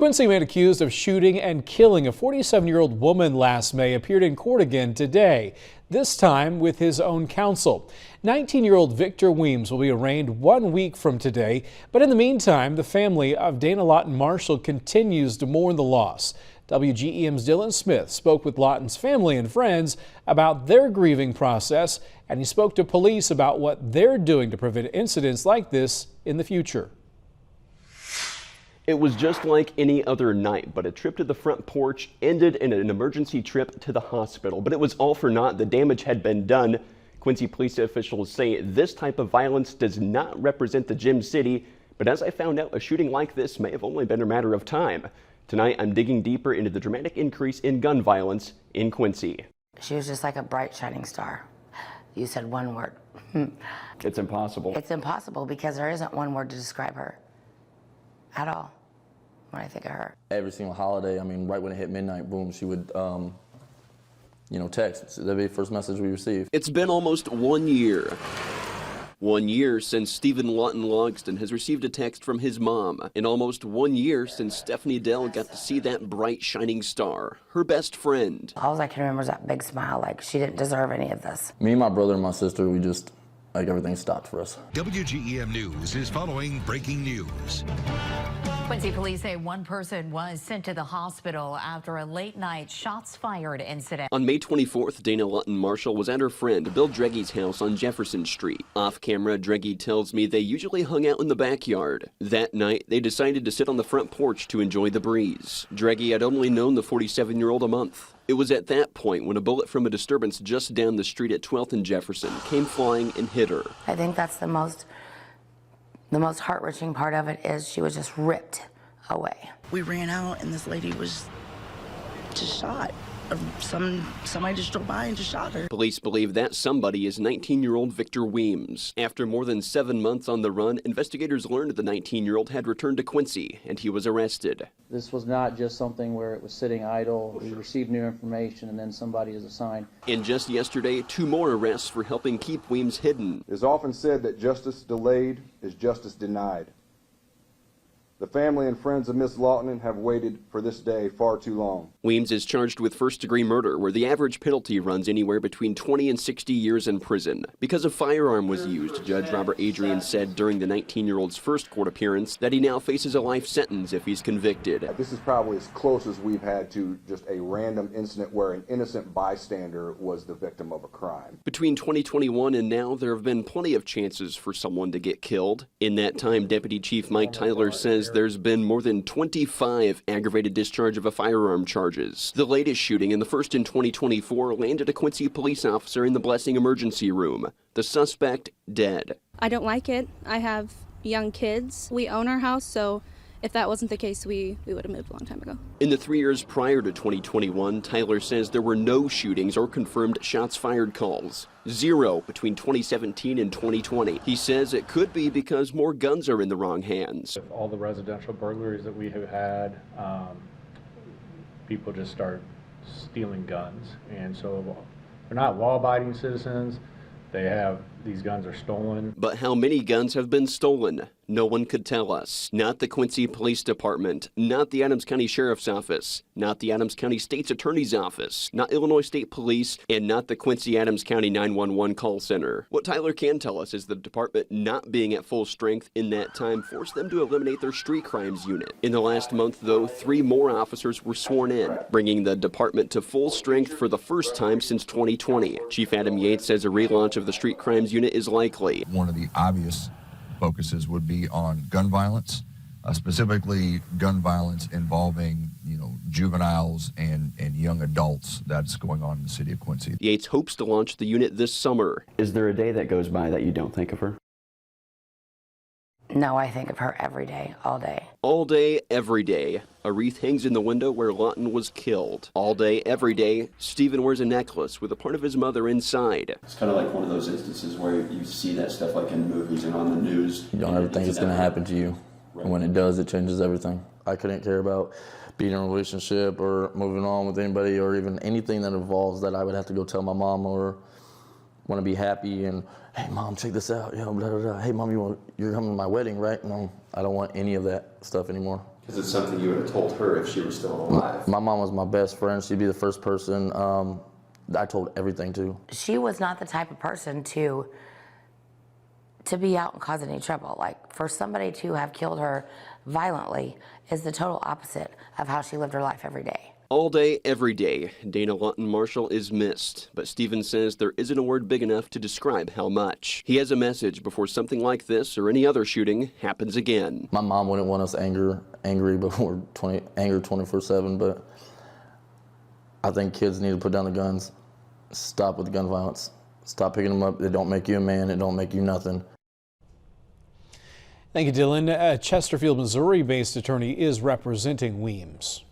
Quincy man accused of shooting and killing a 47-year-old woman last May appeared in court again today, this time with his own counsel. 19-year-old Victor Weems will be arraigned 1 week from today, but in the meantime, the family of Dana Lawton Marshall continues to mourn the loss. WGEM's Dylan Smith spoke with Lawton's family and friends about their grieving process, and he spoke to police about what they're doing to prevent incidents like this in the future. It was just like any other night, but a trip to the front porch ended in an emergency trip to the hospital. But it was all for naught. The damage had been done. Quincy police officials say this type of violence does not represent the Gem City, but as I found out, a shooting like this may have only been a matter of time. Tonight, I'm digging deeper into the dramatic increase in gun violence in Quincy. She was just like a bright, shining star. You said one word. It's impossible. It's impossible because there isn't one word to describe her at all when I think of her. Every single holiday, I mean, right when it hit midnight, boom, she would, text. That'd be the first message we received. It's been almost 1 year. 1 year since Stephen Lawton Logston has received a text from his mom, and almost 1 year since Stephanie Dell got to see that bright, shining star, her best friend. All I can remember is that big smile, like she didn't deserve any of this. Me, my brother, and my sister, we just, everything stopped for us. WGEM News is following breaking news. Quincy police say one person was sent to the hospital after a late-night shots-fired incident. On May 24th, Dana Lawton Marshall was at her friend Bill Dregge's house on Jefferson Street. Off camera, Dregge tells me they usually hung out in the backyard. That night, they decided to sit on the front porch to enjoy the breeze. Dregge had only known the 47-year-old a month. It was at that point when a bullet from a disturbance just down the street at 12th and Jefferson came flying and hit her. I think that's the most heart-wrenching part of it is she was just ripped away. We ran out and this lady was just shot. Somebody just drove by and just shot her. Police believe that somebody is 19-year-old Victor Weems. After more than 7 months on the run, investigators learned the 19-year-old had returned to Quincy and he was arrested. This was not just something where it was sitting idle. We received new information and then somebody is assigned. And just yesterday, 2 more arrests for helping keep Weems hidden. It is often said that justice delayed is justice denied. The family and friends of Miss Lawton have waited for this day far too long. Weems is charged with first-degree murder, where the average penalty runs anywhere between 20 and 60 years in prison. Because a firearm was used, Judge Robert Adrian said during the 19-year-old's first court appearance that he now faces a life sentence if he's convicted. This is probably as close as we've had to just a random incident where an innocent bystander was the victim of a crime. Between 2021 and now, there have been plenty of chances for someone to get killed. In that time, Deputy Chief Mike Tyler says there's been more than 25 aggravated discharge of a firearm charges. The latest shooting, and the first in 2024, landed a Quincy police officer in the Blessing emergency room. The suspect dead. I don't like it. I have young kids. We own our house, so if that wasn't the case, we would have moved a long time ago. In the 3 years prior to 2021, Tyler says there were no shootings or confirmed shots fired calls. 0 between 2017 and 2020. He says it could be because more guns are in the wrong hands. With all the residential burglaries that we have had, people just start stealing guns. And so they're not law-abiding citizens. These guns are stolen. But how many guns have been stolen? No one could tell us. Not the Quincy Police Department, not the Adams County Sheriff's Office, not the Adams County State's Attorney's Office, not Illinois State Police, and not the Quincy Adams County 911 call center. What Tyler can tell us is the department not being at full strength in that time forced them to eliminate their street crimes unit. In the last month, though, 3 more officers were sworn in, bringing the department to full strength for the first time since 2020. Chief Adam Yates says a relaunch of the street crimes unit is likely. One of the obvious focuses would be on gun violence, specifically gun violence involving, juveniles and young adults that's going on in the city of Quincy. Yates hopes to launch the unit this summer. Is there a day that goes by that you don't think of her? No, I think of her every day, all day. All day, every day. A wreath hangs in the window where Lawton was killed. All day, every day, Stephen wears a necklace with a part of his mother inside. It's kind of like one of those instances where you see that stuff like in movies and on the news. You don't ever think it's going to happen to you. Right. And when it does, it changes everything. I couldn't care about being in a relationship or moving on with anybody or even anything that involves that I would have to go tell my mom or want to be happy and, hey, Mom, check this out. Blah, blah, blah. Hey, Mom, you're coming to my wedding, right? No, I don't want any of that stuff anymore. Is it something you would have told her if she were still alive? My mom was my best friend. She'd be the first person I told everything to. She was not the type of person to be out and causing any trouble. Like, for somebody to have killed her violently is the total opposite of how she lived her life every day. All day, every day, Dana Lawton Marshall is missed, but Stephen says there isn't a word big enough to describe how much. He has a message before something like this or any other shooting happens again. My mom wouldn't want us angry before anger 24/7, but I think kids need to put down the guns, stop with the gun violence, stop picking them up. It don't make you a man, it don't make you nothing. Thank you, Dylan. A Chesterfield, Missouri-based attorney is representing Weems.